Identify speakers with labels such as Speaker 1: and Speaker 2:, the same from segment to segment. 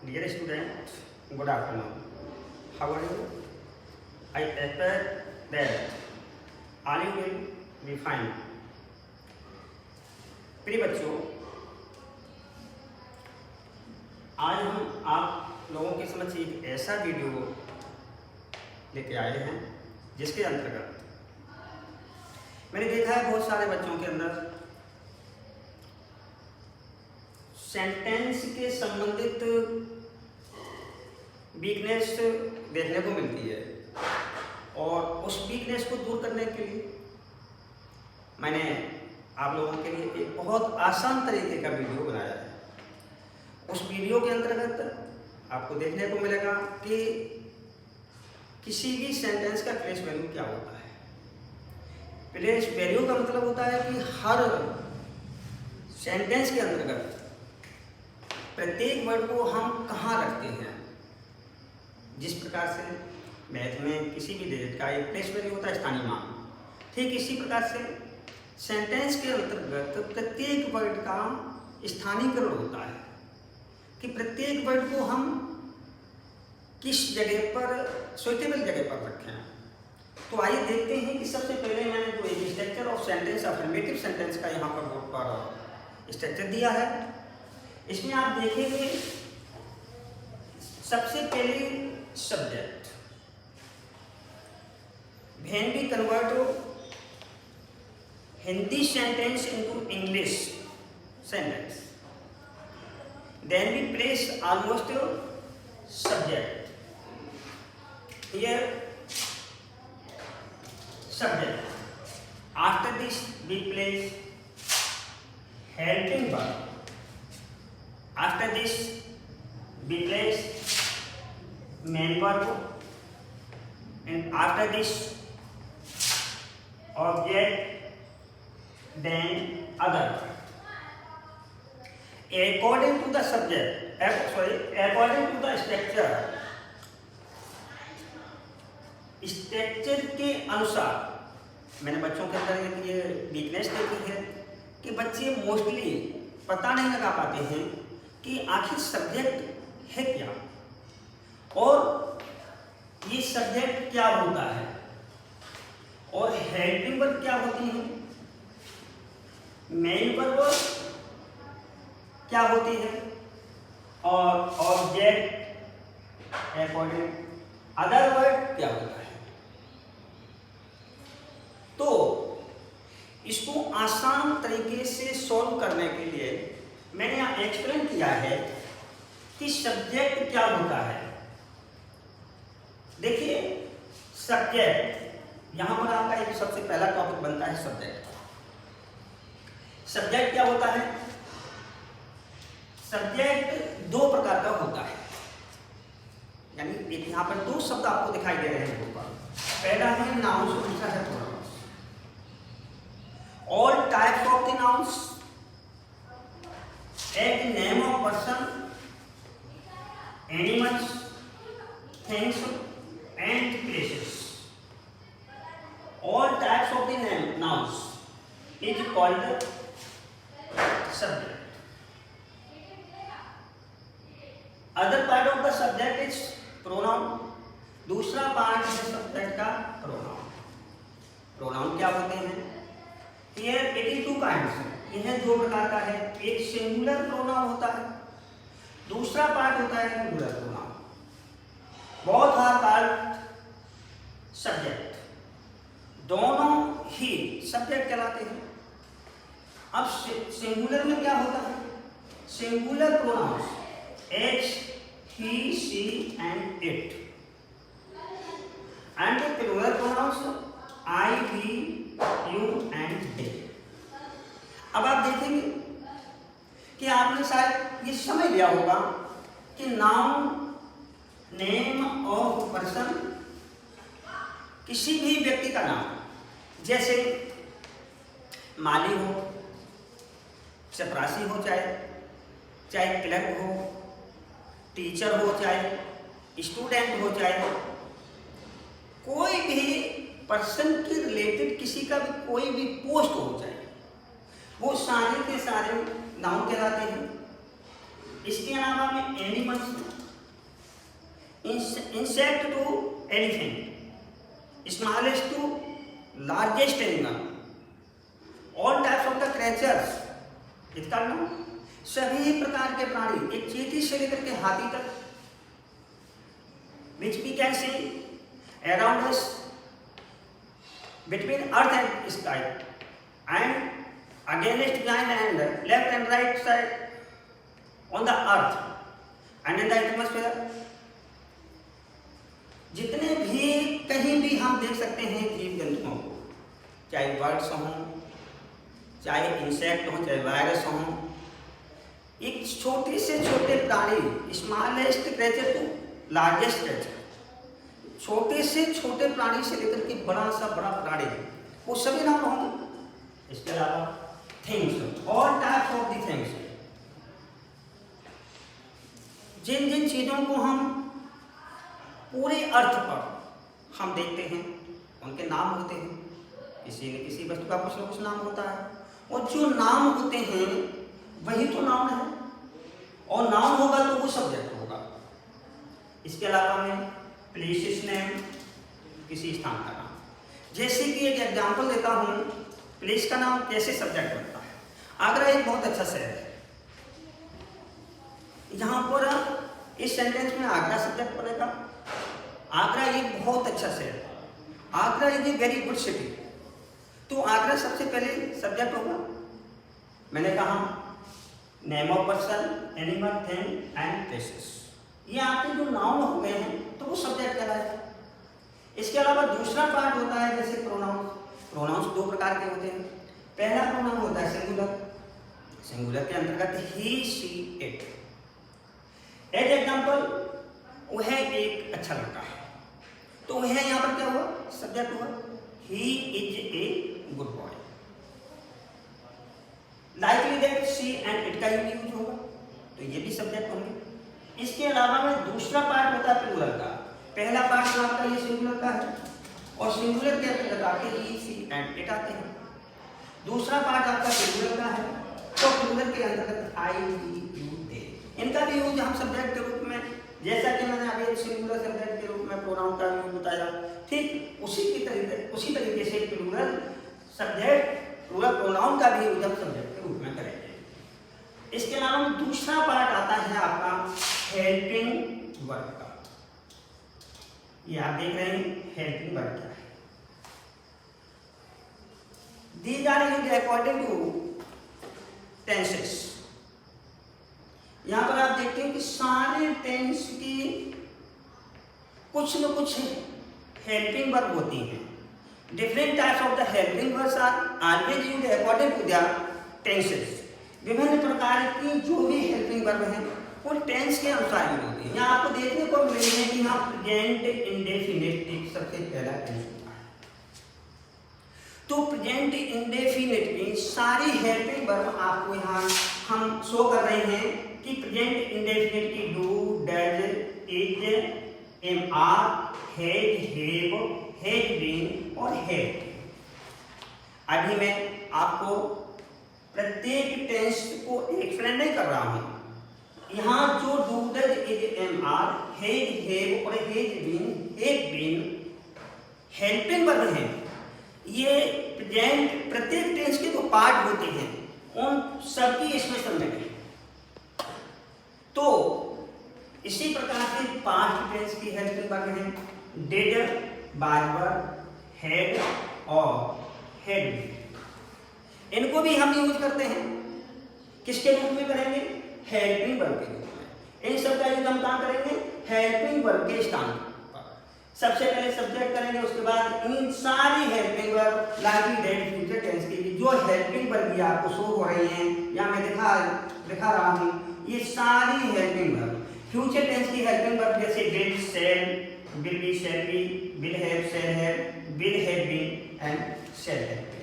Speaker 1: Dear student, good afternoon. How are you? I expect that all you will be fine. प्रिय बच्चों, आज हम आप लोगों के समक्ष एक ऐसा वीडियो लेके आए हैं जिसके अंतर्गत मैंने देखा है बहुत सारे बच्चों के अंदर सेंटेंस के संबंधित वीकनेस देखने को मिलती है और उस वीकनेस को दूर करने के लिए मैंने आप लोगों के लिए एक बहुत आसान तरीके का वीडियो बनाया है। उस वीडियो के अंतर्गत आपको देखने को मिलेगा कि किसी भी सेंटेंस का प्लेस वैल्यू क्या होता है। प्लेस वैल्यू का मतलब होता है कि हर सेंटेंस के अंतर्गत प्रत्येक वर्ड को हम कहाँ रखते हैं। जिस प्रकार से मैथ में किसी भी डिजिट का एक प्लेस वैल्यू होता है स्थानीय मान, ठीक इसी प्रकार से सेंटेंस के अंतर्गत प्रत्येक वर्ड का स्थानीयकरण होता है कि प्रत्येक वर्ड को हम किस जगह पर सुइटेबल जगह पर रखें। तो आइए देखते हैं कि सबसे पहले मैंने जो एक structure of sentence affirmative sentence का यहाँ पर बोर्ड पर स्ट्रक्चर दिया है, इसमें आप देखेंगे सबसे पहले subject. When we convert Hindi sentence into English sentence, then we place almost subject. Here subject. After this we place helping verb. After this we place main verb, and after this object, then other. According to the subject, according to the structure के अनुसार मैंने बच्चों के अंदर ये weakness देखी है कि बच्चे मोस्टली पता नहीं लगा पाते हैं कि आखिर सब्जेक्ट है क्या और ये सब्जेक्ट क्या होता है और हेल्पिंग वर्ब क्या होती है, मेन वर्ब क्या होती है और ऑब्जेक्ट अकॉर्डिंग अदर वर्ड क्या होता है। तो इसको आसान तरीके से सॉल्व करने के लिए मैंने यहाँ एक्सप्लेन किया है कि सब्जेक्ट क्या होता है। देखिए सब्जेक्ट यहाँ पर आपका एक सबसे पहला टॉपिक बनता है सब्जेक्ट। सब्जेक्ट क्या होता है? सब्जेक्ट दो प्रकार का होता है, यानी यहाँ पर दो शब्द आपको दिखाई दे रहे हैं ऊपर। पहला है नाउन्स और दूसरा है pronouns. All types of the nouns एक name of person, animals, things and places. All types of the name nouns is called subject. Other part of the subject is pronoun. दूसरा पार्ट है subject का pronoun. Pronoun क्या होते हैं? Here it is two kinds. यह दो प्रकार का है। एक सिंगुलर प्रोनाउन होता है, दूसरा पार्ट होता है plural pronoun. Both are called subject. दोनों ही सब्जेक्ट कहलाते हैं। अब सिंगुलर में क्या होता है? Singular pronouns H, he, she and it, and the plural pronouns I, he, you and they. अब आप देखेंगे कि आपने शायद ये समझ लिया होगा कि नाउन नेम ऑफ पर्सन किसी भी व्यक्ति का नाम, जैसे माली हो, चपरासी हो, चाहे क्लर्क हो, टीचर हो, चाहे स्टूडेंट हो, चाहे कोई भी पर्सन के रिलेटेड किसी का भी कोई भी पोस्ट हो, चाहे वो सारे के सारे नाउन कहलाते हैं। इसके अलावा में animals, insect to elephant, smallest to largest animal, all types of the creatures, इसका नाम सभी प्रकार के प्राणी, एक चींटी से लेकर के हाथी तक, which we can see around us between earth and sky and against, behind and left and right side on the earth and in the atmosphere. जितने भी कहीं भी हम देख सकते हैं जीव जंतुओं को, चाहे बर्ड्स हों, चाहे इंसेक्ट हों, चाहे वायरस हों, एक छोटे से छोटे प्राणी, smallest creature to largest creature, छोटे से छोटे प्राणी से लेकर के बड़ा सा बड़ा प्राणी, वो सभी नाम होंगे। इसके अलावा things, all types of the things, जिन जिन चीजों को हम पूरे अर्थ पर हम देखते हैं उनके नाम होते हैं। किसी न किसी वस्तु का कुछ न कुछ नाम होता है, और जो नाम होते हैं वही तो नाम है, और नाम होगा तो वो सब्जेक्ट होगा। इसके अलावा में प्लेसेस नेम, किसी स्थान का नाम, जैसे कि एक एग्जांपल देता हूँ, प्लेस का नाम कैसे सब्जेक्ट बनता है। आगरा एक बहुत अच्छा शहर है, यहाँ पर इस सेंटेंस में आगरा सब्जेक्ट बनेगा। आगरा एक बहुत अच्छा शहर है, Agra is a very good city, तो आगरा सबसे पहले सब्जेक्ट होगा। मैंने कहा name of person, animal, thing and places, ये आपके जो नाउन हो गए हैं तो वो सब्जेक्ट कहलाएगा। इसके अलावा दूसरा पार्ट होता है जैसे प्रोनाउंस। प्रोनाउंस दो प्रकार के होते हैं। पहला प्रोनाउन होता है सिंगुलर, सिंगुलर के अंतर्गत ही, शी, इट। एज एग्जाम्पल, वह एक अच्छा लड़का है, तो वह यहाँ पर क्या हुआ, सब्जेक्ट हुआ। He is a good boy. Likely that, she and it का यूज होगा, तो ये भी सब्जेक्ट होंगे। इसके अलावा में दूसरा पार्ट होता है प्लूरल का। पहला पार्ट आपका ये सिंगुलर का है, और सिंगुलर के अंतर्गत आते ही, शी एंड इट आते हैं। दूसरा पार्ट आपका सिंगुलर का है, तो प्लूरल के अंतर्गत आई, वी, यू, दे, इनका भी यूज हम सब्जेक्ट के रूप में, जैसा कि मैंने अभी सिंगुलर सब्जेक्ट के रूप में प्रोनाउन का यूज बताया, ठीक उसी तरीके से प्लूरल सब्जेक्ट, प्लूरल प्रोनाउन का भी यूज हम सब्जेक्ट के रूप में करेंगे। इसके अलावा दूसरा पार्ट आता है आपका हेल्पिंग वर्ब का। ये आप देख रहे हैं हेल्पिंग वर्ब क्या है। These are used according to tenses। यहाँ पर आप देखते हैं कि सारे टेंस की कुछ न कुछ हेल्पिंग वर्ब होती हैं। Different types of the helping verbs are always used according to the tenses. विभिन्न प्रकार की जो भी हेल्पिंग वर्ब हैं वो टेंस के अनुसार यूज होती है। यहाँ आपको देखने को मिलेंगे कि यहाँ प्रेजेंट इंडेफिनिट सबसे पहला टेंस होता है। तो प्रेजेंट इंडेफिनिट में सारी हेल्पिंग वर्ब आपको यहाँ हम शो कर रहे हैं कि प्रेजेंट इंडेफिनिट की do, does, is, am, are, has, have, has been और हैव। अभी मैं आपको प्रत्येक टेंस को एक्सप्लेन नहीं कर रहा हूं। यहाँ जो do, does, is, am, are, has, have और हैज बीन हेल्पिंग वर्ब हैं। ये प्रेजेंट प्रत्येक टेंस के जो पार्ट होते हैं उन सबकी इसमें समझेंगे। तो इसी प्रकार से पास्ट टेंस की हेल्पिंग वर्ब हैं डिड, वाज, हैड और हैड। इनको भी हम यूज करते हैं, किसके रूप में करेंगे, हेल्पिंग वर्ब के रूप में। इन सब का यूज हम कहाँ करेंगे, हेल्पिंग वर्ब के स्थान पर। सबसे पहले सब्जेक्ट करेंगे, उसके बाद इन सारी helping verb like that future tense की जो हेल्पिंग वर्ब आपको शो हो रही हैं या मैं दिखा रहा हूँ, ये सारी हेल्पिंग वर्ब। फ्यूचर टेंस की हेल्पिंग वर्ब जैसे will, shall, will be, shall be, will have, shall have, will have been and shall have been.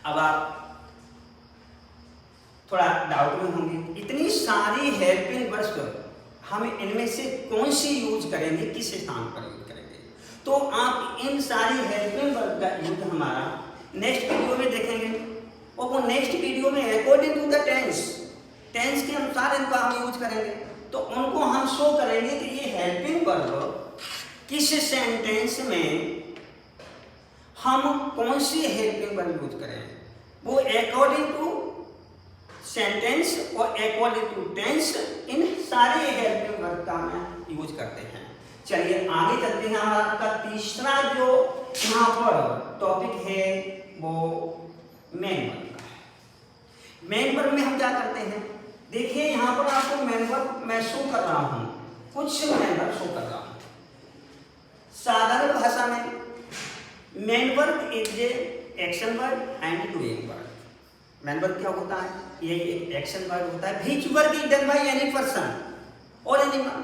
Speaker 1: अब आप थोड़ा डाउट में होंगे, इतनी सारी हेल्पिंग वर्ब्स हम इनमें से कौन सी यूज करेंगे, किस स्थान पर यूज करेंगे। तो आप इन सारी हेल्पिंग वर्ब का यूज हमारा नेक्स्ट वीडियो में देखेंगे, और वो नेक्स्ट वीडियो में according to the tense tense के अनुसार इनका हम यूज करेंगे, तो उनको हम शो करेंगे कि ये हेल्पिंग वर्ब किस सेंटेंस में हम कौन सी हेल्पिंग वर्ब यूज करें, वो अकॉर्डिंग टू सेंटेंस और अकॉर्डिंग टू टेंस इन सारे हेल्पिंग वर्ब का हम यूज करते हैं। चलिए आगे चलते हैं। आपका तीसरा जो यहाँ पर टॉपिक है वो मेन वर्ब का है। मेन वर्ब में हम क्या करते हैं, देखिए यहाँ पर आपको मेन वर्ब मैं शो कर रहा हूँ, कुछ मेन वर्ब शो कर रहा हूँ। साधारण भाषा में main verb is a action verb and doing verb. Main verb क्या होता है, ये एक एक्शन वर्ब होता है। Which work is done by any person और एनिमल,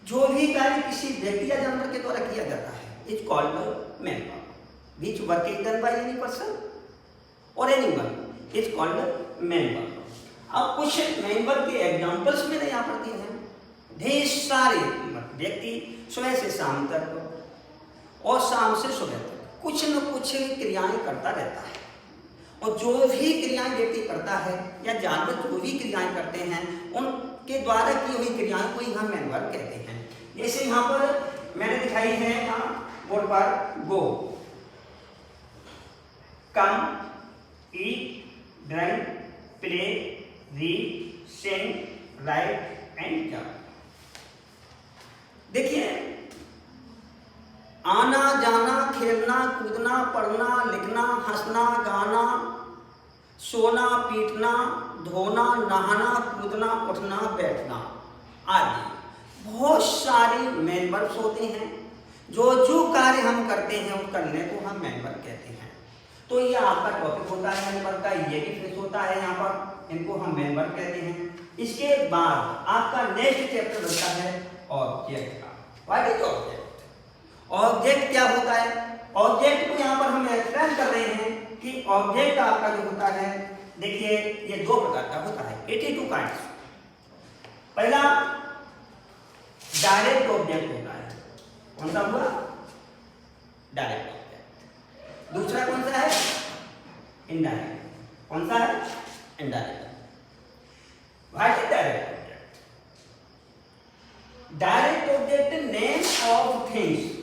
Speaker 1: जो भी कार्य किसी व्यक्ति या जानवर के द्वारा किया जाता है is called main verb. Which work is done by any person और animal is called main verb. अब कुछ मेन वर्ब के एग्जांपल्स मैंने यहाँ पर दिए हैं। ढेर सारे व्यक्ति सुबह से शाम तक और शाम से सुबह तक कुछ न कुछ क्रियाएं करता रहता है, और जो भी क्रियाएं व्यक्ति करता है या जानवर जो भी क्रियाएं करते हैं उनके द्वारा की हुई क्रियाओं को ही हम मेन वर्ब कहते हैं। जैसे यहाँ पर मैंने दिखाई है यहाँ बोर्ड पर go, come, eat, drink, play, read, sing, write and jump. देखिए आना जाना, खेलना, कूदना, पढ़ना, लिखना, हंसना, गाना, सोना, पीटना, धोना, नहाना, कूदना, उठना, बैठना आदि बहुत सारी मेन वर्ब्स होते हैं। जो जो कार्य हम करते हैं उस करने को हम मेन वर्ब कहते हैं। तो ये आपका टॉपिक होता है मेन वर्ब का, ये भी फिनिश होता है यहाँ पर, इनको हम मेन वर्ब कहते हैं। इसके बाद आपका नेक्स्ट चैप्टर बनता है ऑब्जेक्ट का। What is object? ऑब्जेक्ट क्या होता है? ऑब्जेक्ट को यहाँ पर हम एक्सप्लेन कर रहे हैं कि ऑब्जेक्ट आपका जो होता है, देखिए ये दो प्रकार का होता है, 82 काइंड्स। पहला डायरेक्ट ऑब्जेक्ट होता है, कौन सा हुआ? Direct object. दूसरा कौन सा है? इनडायरेक्ट। कौन सा है? Indirect. What is direct object? Direct object name of things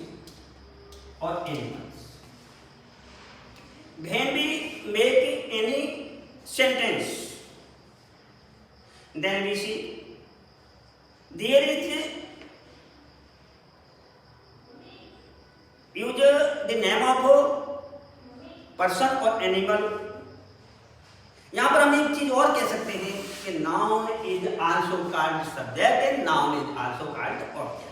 Speaker 1: or animals. When we make any sentence, then we see there is use the name of person or animal. यहाँ पर हम एक चीज और कह सकते हैं कि noun is also called subject and noun is also called object.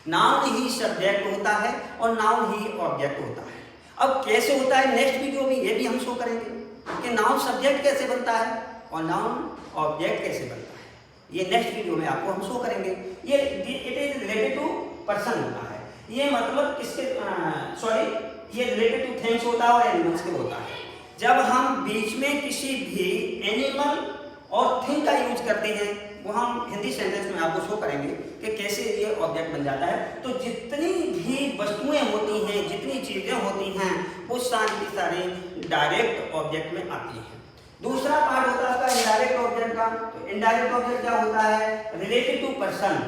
Speaker 1: Noun he subject होता है और नाउन ही ऑब्जेक्ट होता है। अब कैसे होता है नेक्स्ट वीडियो में ये भी हम शो करेंगे कि नाउन सब्जेक्ट कैसे बनता है और नाउन ऑब्जेक्ट कैसे बनता है। ये नेक्स्ट वीडियो में आपको हम शो करेंगे। ये it is related to person होता है, ये मतलब किसके ये रिलेटेड टू थिंग्स होता है और एनिमल्स के होता है। जब हम बीच में किसी भी एनिमल और थिंग का यूज करते हैं वो हम हिंदी सेंटेंस में आपको शो करेंगे कि कैसे ये ऑब्जेक्ट बन जाता है। तो जितनी भी वस्तुएं होती हैं, जितनी चीजें होती हैं, वो सारी की सारी डायरेक्ट ऑब्जेक्ट में आती हैं। दूसरा पार्ट होता है उसका इनडायरेक्ट ऑब्जेक्ट का। तो इनडायरेक्ट ऑब्जेक्ट क्या होता है? Related to person.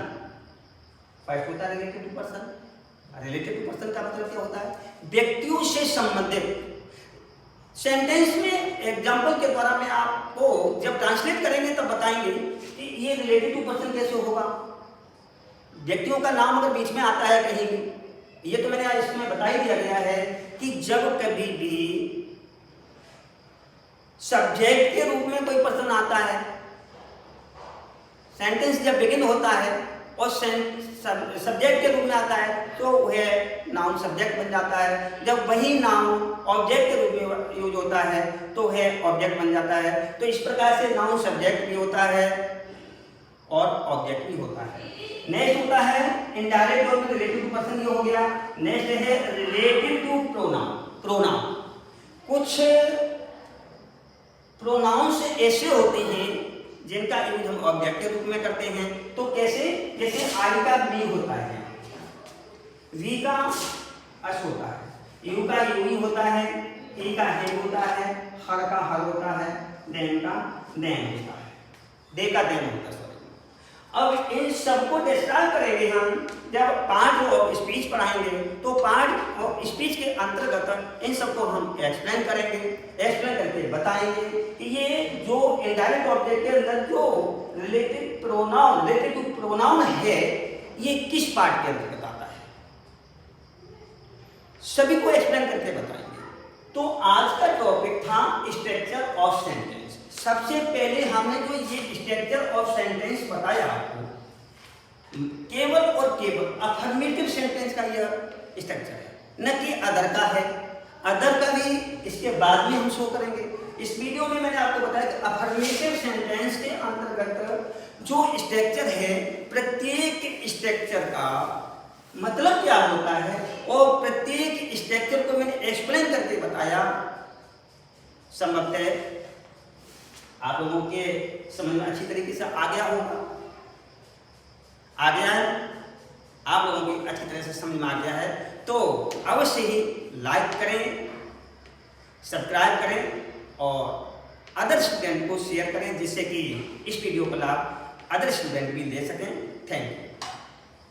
Speaker 1: फर्स्ट होता है related to person. Related to person का मतलब क्या होता है? व्यक्तियों से संबंधित। सेंटेंस में एग्जाम्पल के द्वारा मैं आपको जब ट्रांसलेट करेंगे तब बताएंगे कि ये रिलेटेड टू पर्सन कैसे होगा। व्यक्तियों का नाम अगर बीच में आता है कहीं भी, ये तो मैंने आज इसमें बता ही दिया गया है कि जब कभी भी सब्जेक्ट के रूप में कोई पर्सन आता है, सेंटेंस जब बिगिन होता है और सब्जेक्ट के रूप में आता है तो वह नाउन सब्जेक्ट बन जाता है। जब वही नाउन ऑब्जेक्ट के रूप में यूज होता है तो वह ऑब्जेक्ट बन जाता है। तो इस प्रकार से नाउन सब्जेक्ट भी होता है और ऑब्जेक्ट भी होता है। नेक्स्ट होता है इनडायरेक्ट और रिलेटेड टू पर्सन, ये हो गया। नेक्स्ट है रिलेटेड टू प्रोनाउन। प्रोनाउन कुछ प्रोनाउंस ऐसे होते हैं जिनका यूज हम ऑब्जेक्ट के रूप में करते हैं। तो कैसे? जैसे आई का बी होता है, वी का अस होता है, यू का यू होता है, ही का हे होता है, हर का हर होता है, देन का देन होता है। डे का दिन होता है। अब इन सबको डिस्कस करेंगे हम जब पार्ट ऑफ स्पीच पढ़ाएंगे, तो पार्ट ऑफ स्पीच के अंतर्गत इन सबको हम एक्सप्लेन करेंगे, एक्सप्लेन करके बताएंगे कि ये जो इनडायरेक्ट ऑब्जेक्ट के अंदर जो रिलेटिव प्रोनाउन है ये किस पार्ट के अंतर्गत आता है, सभी को एक्सप्लेन करके बताएंगे। तो आज का टॉपिक था स्ट्रक्चर ऑफ सेंटेंस। सबसे पहले हमने जो ये स्ट्रक्चर ऑफ सेंटेंस बताया आपको, केवल और केवल अफर्मेटिव सेंटेंस का यह स्ट्रक्चर है, न कि अदर का है। अदर का भी इसके बाद में हम शो करेंगे। इस वीडियो में मैंने आपको बताया कि अफर्मेटिव सेंटेंस के अंतर्गत जो स्ट्रक्चर है, प्रत्येक स्ट्रक्चर का मतलब क्या होता है और प्रत्येक स्ट्रक्चर को मैंने एक्सप्लेन करके बताया। संभवतः आप लोगों के समझ में अच्छी तरीके से आ गया होगा, आ गया है, आप लोगों को अच्छी तरह से समझ में आ गया है। तो अवश्य ही लाइक करें, सब्सक्राइब करें और अदर स्टूडेंट को शेयर करें, जिससे कि इस वीडियो का लाभ अदर स्टूडेंट भी ले सकें। Thank you.